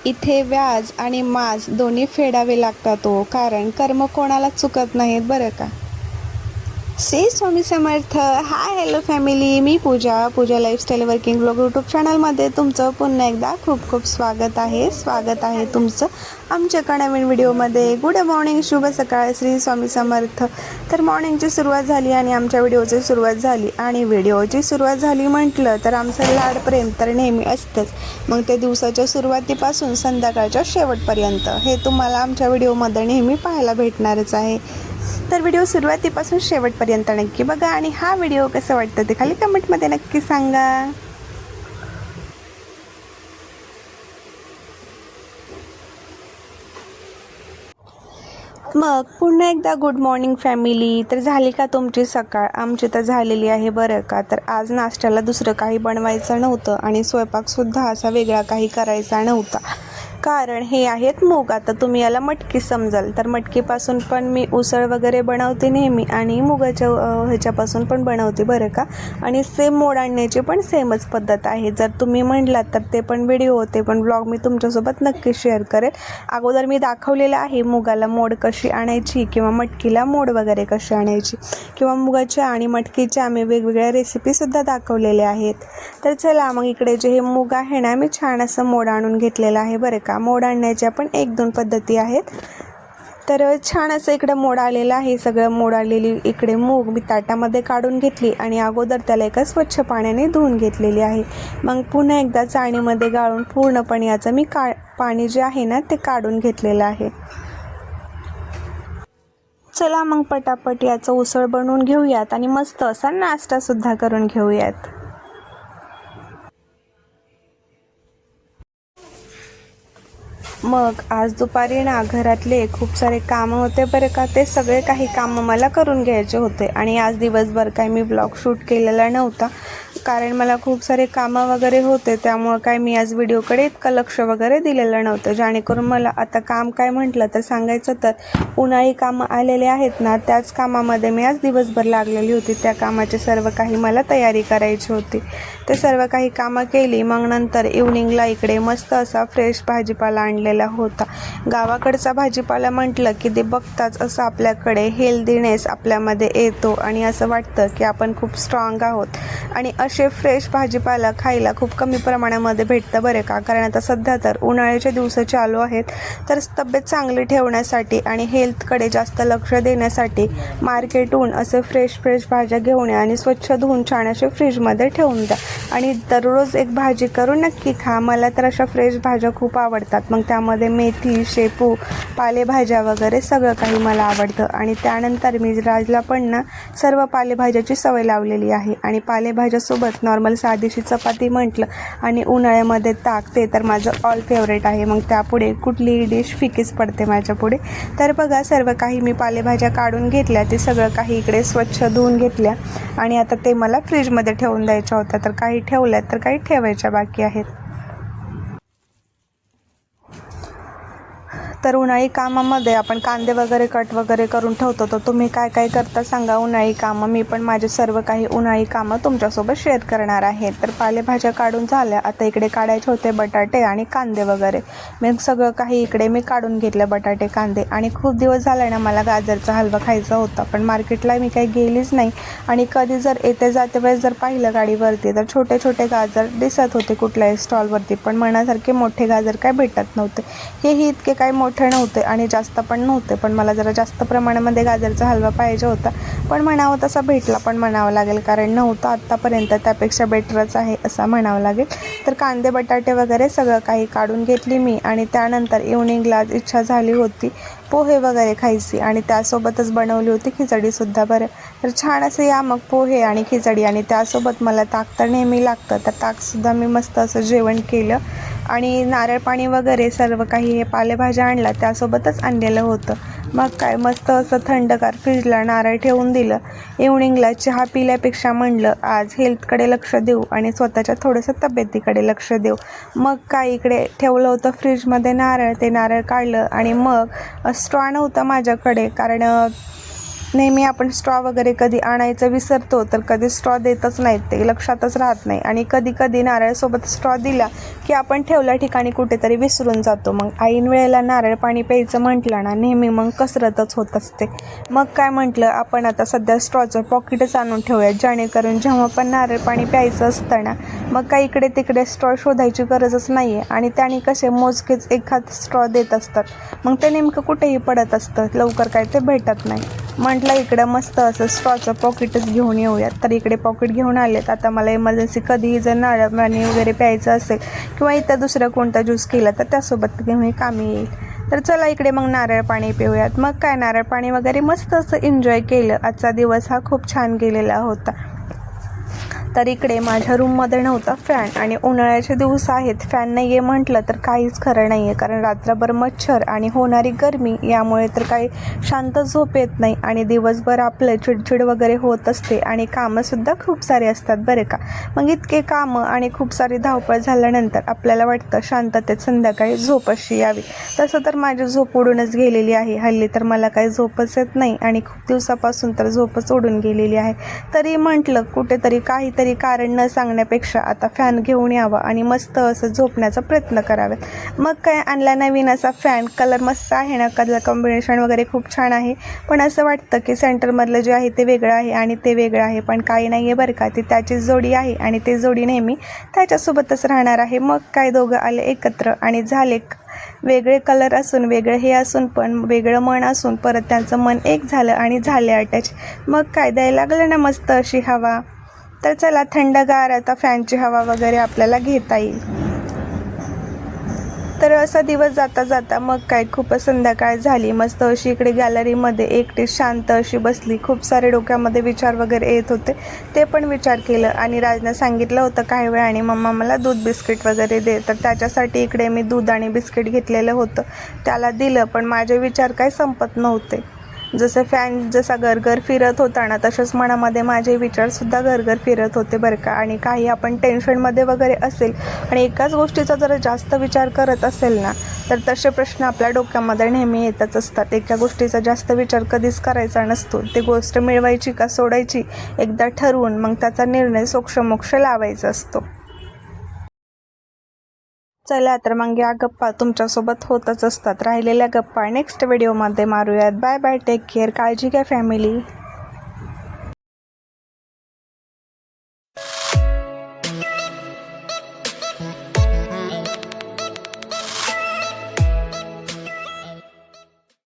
इथे व्याज आणि माज दोन्ही फेडावे लागतात कारण कर्म कोणाला चुकत नाहीत बरं का. Shri Swami Samarth. Hi hello family, मी पूजा लाईफस्टाईल वर्किंग ब्लॉग यूट्यूब चॅनलमध्ये तुमचं पुन्हा एकदा खूप खूप स्वागत आहे तुमचं आमच्या नवीन व्हिडिओमध्ये. गुड मॉर्निंग, शुभ सकाळ, श्री स्वामी समर्थ. तर मॉर्निंगची सुरुवात झाली आणि आमच्या व्हिडिओची सुरुवात झाली. आणि व्हिडिओची सुरुवात झाली म्हटलं तर आमचं लाड प्रेम तर नेहमी असतंच. मग ते दिवसाच्या सुरुवातीपासून संध्याकाळच्या शेवटपर्यंत हे तुम्हाला आमच्या व्हिडिओमध्ये नेहमी पाहायला भेटणारच आहे. तर व्हिडिओ सुरुवातीपासून शेवटपर्यंत नक्की बघा आणि हा व्हिडिओ कसं वाटतं ते खाली कमेंटमध्ये नक्की सांगा. मग पुन्हा एकदा गुड मॉर्निंग फॅमिली. तर झाली का तुमची सकाळ? आमची तर झालेली आहे बरं का. तर आज नाश्त्याला दुसरं काही बनवायचं नव्हतं आणि स्वयंपाकसुद्धा असा वेगळा काही करायचा नव्हता, कारण हे आहेत मूग. आता तुम्ही याला मटकी समजाल, तर मटकीपासून पण मी उसळ वगैरे बनवते नेहमी आणि मुगाच्या ह्याच्यापासून पण बनवते बरं का. आणि सेम मोड आणण्याची पण सेमच पद्धत आहे. जर तुम्ही म्हटलात तर ते पण व्हिडिओ होते पण ब्लॉग मी तुमच्यासोबत नक्की शेअर करेल. अगोदर मी दाखवलेलं आहे मुगाला मोड कशी आणायची किंवा मटकीला मोड वगैरे कशी आणायची, किंवा मुगाच्या आणि मटकीच्या आम्ही वेगवेगळ्या रेसिपीसुद्धा दाखवलेल्या आहेत. तर चला मग इकडे जे हे मूग आहे ना, मी छान असं मोड आणून घेतलेलं आहे बरं का. मोड आणण्याच्या पण 1-2 पद्धती आहेत. तर छान असं इकडं मोड आलेलं आहे. सगळं मोड आलेली इकडे मूग मी ताटामध्ये काढून घेतली आणि अगोदर त्याला एका स्वच्छ पाण्याने धुवून घेतलेली आहे. मग पुन्हा एकदा चाळणीमध्ये गाळून पूर्णपणे याचं मी पाणी जे आहे ना ते काढून घेतलेलं आहे. चला मग पटापट याचं उसळ बनवून घेऊयात आणि मस्त असा नाश्तासुद्धा करून घेऊयात. मग आज दुपारी ना घरातले खूप सारे कामं होते बरं का. ते सगळे काही कामं मला करून घ्यायचे होते आणि आज दिवसभर काही मी ब्लॉग शूट केलेला नव्हता, कारण मला खूप सारे कामं वगैरे होते. त्यामुळं काय मी आज व्हिडिओकडे इतकं लक्ष वगैरे दिलेलं नव्हतं. जेणेकरून मला आता काम काय म्हटलं तर सांगायचं तर उन्हाळी कामं आलेले आहेत ना, त्याच कामामध्ये मी आज दिवसभर लागलेली होती. त्या कामाचे सर्व काही मला तयारी करायची होती. ते सर्व काही कामं केली. मग नंतर इव्हनिंगला इकडे मस्त असा फ्रेश भाजीपाला आणलेला होता. गावाकडचा भाजीपाला म्हटलं की ते बघताच असं आपल्याकडे हेल्दीनेस आपल्यामध्ये येतो आणि असं वाटतं की आपण खूप स्ट्रॉंग आहोत. आणि असे फ्रेश भाजीपाला खायला खूप कमी प्रमाणामध्ये भेटतं बरं का. कारण आता सध्या तर उन्हाळ्याचे दिवस चालू आहेत, तर तब्येत चांगली ठेवण्यासाठी आणि हेल्थकडे जास्त लक्ष देण्यासाठी मार्केटहून असे फ्रेश भाज्या घेऊन या आणि स्वच्छ धुवून छान असे फ्रीजमध्ये ठेवून द्या आणि दररोज एक भाजी करून नक्की खा. मला तर अशा फ्रेश भाज्या खूप आवडतात. मग त्यामध्ये मेथी, शेपू, पालेभाज्या वगैरे सगळं काही मला आवडतं. आणि त्यानंतर मी राजला पण ना सर्व पालेभाज्याची सवय लावलेली आहे. आणि पालेभाज्यासोबत नॉर्मल साधीशी चपाती म्हटलं आणि उन्हाळ्यामध्ये ताक, ते तर माझं ऑल फेवरेट आहे. मग त्यापुढे कुठलीही डिश फिकीच पडते माझ्यापुढे. तर बघा सर्व काही मी पालेभाज्या काढून घेतल्या, ते सगळं काही इकडे स्वच्छ धुवून घेतल्या आणि आता ते मला फ्रीजमध्ये ठेवून द्यायच्या होत्या. तर काही ठेवल्यात तर काही ठेवायच्या बाकी आहेत. तर उन्हाळी कामामध्ये आपण कांदे वगैरे कट वगैरे करून ठेवतो. तर तुम्ही काय काय करता सांगा उन्हाळी कामं. मी पण माझे सर्व काही उन्हाळी कामं तुमच्यासोबत शेअर करणार आहे. तर पालेभाज्या काढून झाल्या, आता इकडे काढायचे होते बटाटे आणि कांदे वगैरे. मी सगळं काही इकडे मी काढून घेतलं, बटाटे, कांदे. आणि खूप दिवस झाले ना मला गाजरचा हलवा खायचा होता, पण मार्केटला मी काही गेलीच नाही. आणि कधी जर येते जाते वेळेस जर पाहिलं गाडीवरती तर छोटे छोटे गाजर दिसत होते कुठल्याही स्टॉलवरती, पण मनासारखे मोठे गाजर काय भेटत नव्हते. हेही इतके काही मोठे नव्हते आणि जास्त पण नव्हते, पण मला जरा जास्त प्रमाणामध्ये गाजरचा हलवा पाहिजे होता. पण म्हणावं तसा भेटला पण म्हणावं लागेल, कारण नव्हतं आत्तापर्यंत, त्यापेक्षा बेटरच आहे असं म्हणावं लागेल. तर कांदे, बटाटे वगैरे सगळं काही काढून घेतली मी. आणि त्यानंतर इव्हनिंगला इच्छा झाली होती पोहे वगैरे खायची आणि त्यासोबतच बनवली होती खिचडीसुद्धा बरं. तर छान असं या मग पोहे आणि खिचडी आणि त्यासोबत मला ताक तर नेहमी लागतं. तर ताकसुद्धा मी मस्त असं जेवण केलं आणि नारळ पाणी वगैरे सर्व काही हे पालेभाज्या आणल्या त्यासोबतच आणलेलं होतं. मग काय मस्त असं थंडगार फ्रीजला नारळ ठेवून दिलं. इव्हनिंगला चहा पिल्यापेक्षा म्हणलं आज हेल्थकडे लक्ष देऊ आणि स्वतःच्या थोडंसं तब्येतीकडे लक्ष देऊ. मग काय इकडे ठेवलं होतं फ्रीजमध्ये नारळ, ते नारळ काढलं आणि मग स्ट्रॉ नव्हता माझ्याकडे, कारण नेहमी आपण स्ट्रॉ वगैरे कधी आणायचं विसरतो, तर कधी स्ट्रॉ देतच नाहीत, ते लक्षातच राहत नाही. आणि कधी कधी नारळासोबत स्ट्रॉ दिला की आपण ठेवल्या ठिकाणी कुठेतरी विसरून जातो. मग ऐन वेळेला नारळ पाणी प्यायचं म्हटलं ना, नेहमी मग कसरतच होत असते. मग काय म्हटलं, आपण आता सध्या स्ट्रॉचं पॉकेटच आणून ठेवूया, जेणेकरून जेव्हा पण नारळ पाणी प्यायचं असतं ना, मग काय इकडे तिकडे स्ट्रॉ शोधायची गरजच नाही आहे. आणि त्याने कसे मोजकेच एखाद स्ट्रॉ देत असतात, मग ते नेमकं कुठेही पडत असतं, लवकर काय ते भेटत नाही. म्हटलं इकडं मस्त असं स्ट्रॉचं पॉकेटच घेऊन येऊयात. तर इकडे पॉकेट घेऊन आलेत. आता मला इमर्जन्सी कधीही जर नारळ पाणी वगैरे प्यायचं असेल किंवा इथं दुसरा कोणता ज्यूस केला तर त्यासोबत घेऊन कामी येईल. तर चला इकडे मग नारळ पाणी पिऊयात. मग काय नारळ पाणी वगैरे मस्त असं एन्जॉय केलं. आजचा दिवस हा खूप छान गेलेला होता. तर इकडे माझ्या रूममध्ये नव्हता फॅन, आणि उन्हाळ्याचे दिवस आहेत, फॅन नाही आहे म्हटलं तर काहीच खरं नाही आहे. कारण रात्रभर मच्छर आणि होणारी गरमी यामुळे तर काही शांत झोप येत नाही, आणि दिवसभर आपलं चिडचिड वगैरे होत असते, आणि कामंसुद्धा खूप सारे असतात बरे का. मग इतके कामं आणि खूप सारी धावपळ झाल्यानंतर आपल्याला वाटतं शांततेत संध्याकाळी झोप अशी यावी. तसं तर माझी झोप उडूनच गेलेली आहे. हल्ली तर मला काही झोपच येत नाही, आणि खूप दिवसापासून तर झोपच उडून गेलेली आहे. तरी म्हटलं कुठेतरी काहीतरी कारण न सांगण्यापेक्षा आता फॅन घेऊन यावा आणि मस्त असं झोपण्याचा प्रयत्न करावेत. मग काय आणला नवीन असा फॅन. कलर मस्त आहे ना, कलर कॉम्बिनेशन वगैरे खूप छान आहे. पण असं वाटतं की सेंटरमधलं जे आहे ते वेगळं आहे आणि ते वेगळं आहे, पण काही नाही आहे बरं का. ती त्याची जोडी आहे आणि ते जोडी नेहमी त्याच्यासोबतच राहणार आहे. मग काय दोघं आले एकत्र आणि झाले वेगळे कलर असून, वेगळं हे असून, पण वेगळं मन असून परत त्यांचं मन एक झालं आणि झाले अटॅच. मग काय द्यायला लागलं ना मस्त अशी हवा. तर चला थंडगार आता फॅनची हवा वगैरे आपल्याला घेता येईल. तर असा दिवस जाता जाता मग काय खूपच संध्याकाळ झाली. मस्त अशी इकडे गॅलरीमध्ये एकटी शांत अशी बसली. खूप सारे डोक्यामध्ये विचार वगैरे येत होते, ते पण विचार केलं. आणि राजनं सांगितलं होतं काही वेळ आणि मम्मा मला दूध बिस्किट वगैरे दे, तर त्याच्यासाठी इकडे मी दूध आणि बिस्किट घेतलेलं होतं, त्याला दिलं. पण माझे विचार काही संपत नव्हते. जसं फॅन जसा गरगर फिरत होता ना, तसंच मनामध्ये माझे विचारसुद्धा गरगर फिरत होते बरं का. आणि काही आपण टेन्शनमध्ये वगैरे असेल आणि एकाच गोष्टीचा जर जास्त विचार करत असेल ना, तर तसे प्रश्न आपल्या डोक्यामध्ये नेहमी येतच असतात. एका गोष्टीचा जास्त विचार कधीच करायचा नसतो. ती गोष्ट मिळवायची का सोडायची एकदा ठरवून मग त्याचा निर्णय सोक्षमोक्ष लावायचा असतो. चला तर मग या गप्पा तुमच्यासोबत होतच असतात. राहिलेल्या गप्पा नेक्स्ट व्हिडिओमध्ये मारूयात. बाय बाय, टेक केअर, काळजी घ्या फॅमिली.